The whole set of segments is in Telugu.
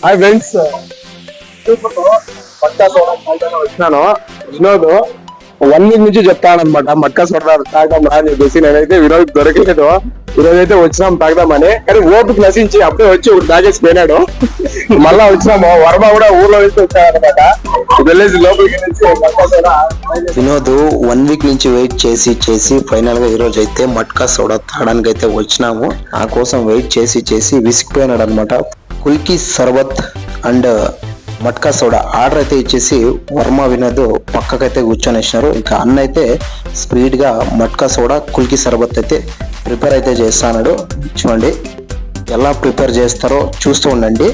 హాయ్ ఫ్రెండ్స్, మట్కా సోడా వచ్చినాను. వినోద్ 1 వీక్ నుంచి చెప్తానమాట మట్కా సోడా తాగడం రా అని చెప్పేసి. నేనైతే వినోద్ దొరకలేదు. ఈరోజు అయితే వచ్చినాం తాగదామని, కానీ ఓపిక నశించి అప్పుడే వచ్చి ఒకటి తాగేసి పోయినాడు. మళ్ళా వచ్చినాము. వర్మ కూడా ఊర్లో నుంచి వచ్చాడనమాట. వెళ్ళేసి లోపలికి మట్కా సోడా. వినోద్ 1 వీక్ నుంచి వెయిట్ చేసి ఫైనల్ గా ఈ రోజు అయితే మట్కా సోడా తాగడానికి అయితే వచ్చినాము. ఆ కోసం వెయిట్ చేసి విసిగిపోయినాడు అనమాట. Kulki sharbat and matka soda order అయితే ఇచ్చేసి వర్మ వినోద్ పక్కకైతే కూర్చొని వేసినారు. ఇంకా అన్న అయితే స్పీడ్ గా మట్కా సోడా కుల్కీ సర్బత్ అయితే ప్రిపేర్ అయితే చేస్తాడు. చూడండి ఎలా ప్రిపేర్ చేస్తారో చూస్తూ ఉండండి.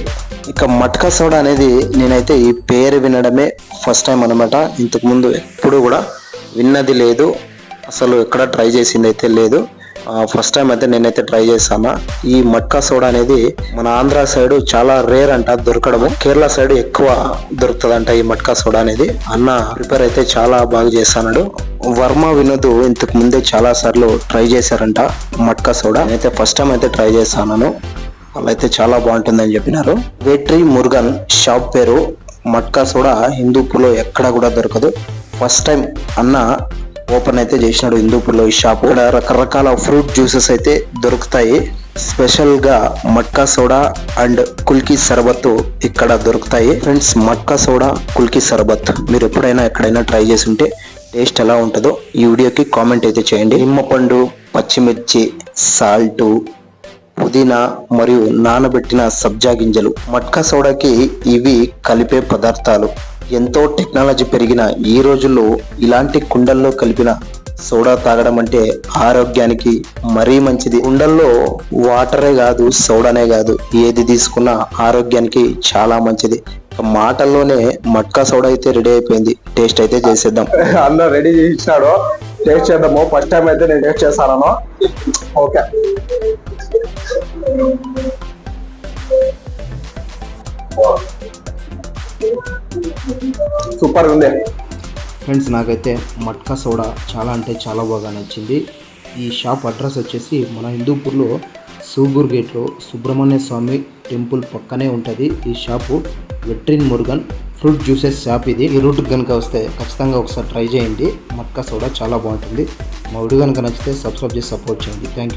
ఇక మట్కా సోడా అనేది నేనైతే ఈ పేరు వినడమే ఫస్ట్ టైం అనమాట. ఇంతకు ముందు ఎప్పుడు కూడా విన్నది లేదు, అసలు ఎక్కడ ట్రై చేసింది అయితే లేదు. ఫస్ట్ టైం అయితే నేనైతే ట్రై చేశాను. ఈ మట్కా సోడా అనేది మన ఆంధ్ర సైడ్ చాలా రేర్ అంట దొరకడము. కేరళ సైడ్ ఎక్కువ దొరుకుతుందంట ఈ మట్కా సోడా అనేది. అన్న ప్రిపేర్ అయితే చాలా బాగా చేస్తాడు. వర్మ వినోద్ ఇంతకు ముందే చాలా సార్లు ట్రై చేశారంట మట్కా సోడా. నేనైతే ఫస్ట్ టైం అయితే ట్రై చేశాను. వాళ్ళైతే చాలా బాగుంటుందని చెప్పినారు. వెట్రీ మురుగన్ షాప్ పేరు. మట్కా సోడా హిందూపూర్లో ఎక్కడ కూడా దొరకదు. ఫస్ట్ టైం అన్న ఓపెన్ అయితే చేసినాడు హిందూపూర్లో ఈ షాప్. ఇక్కడ రకరకాల ఫ్రూట్ జ్యూసెస్ అయితే దొరుకుతాయి. స్పెషల్ గా మట్కా సోడా అండ్ కుల్కీ సర్బత్ ఇక్కడ దొరుకుతాయి. ఫ్రెండ్స్, మట్కా సోడా కుల్కీ సర్బత్ మీరు ఎప్పుడైనా ఎక్కడైనా ట్రై చేసి ఉంటే టేస్ట్ ఎలా ఉంటుందో ఈ వీడియోకి కామెంట్ అయితే చేయండి. నిమ్మపండు, పచ్చిమిర్చి, సాల్ట్, పుదీనా మరియు నానబెట్టిన సబ్జా గింజలు. మట్కా సోడాకి ఇవి కలిపే పదార్థాలు. ఎంతో టెక్నాలజీ పెరిగిన ఈ రోజుల్లో ఇలాంటి కుండల్లో కలిపిన సోడా తాగడం అంటే ఆరోగ్యానికి మరీ మంచిది. కుండల్లో వాటరే కాదు, సోడానే కాదు, ఏది తీసుకున్నా ఆరోగ్యానికి చాలా మంచిది. మాటల్లోనే మట్కా సోడా అయితే రెడీ అయిపోయింది. టేస్ట్ అయితే చేసేద్దాం. అన్న రెడీ చేసినాడు, టేస్ట్ చేద్దాము. ఫస్ట్ టైం అయితే నేను టేస్ట్ చేస్తాను. ఓకే, సూపర్ ఉంది ఫ్రెండ్స్. నాకైతే మట్కా సోడా చాలా అంటే చాలా బాగా నచ్చింది. ఈ షాప్ అడ్రస్ వచ్చేసి మన హిందూపూర్లో సూగూర్ గేట్లో సుబ్రహ్మణ్య స్వామి టెంపుల్ పక్కనే ఉంటుంది ఈ shop. Vetri Murugan fruit juices shop ఇది. ఈ రూట్ కనుక వస్తే ఖచ్చితంగా ఒకసారి ట్రై చేయండి. మట్కా సోడా చాలా బాగుంటుంది. మా వీడియో కనుక నచ్చితే సబ్స్క్రైబ్ చేసి సపోర్ట్ చేయండి. Thank you.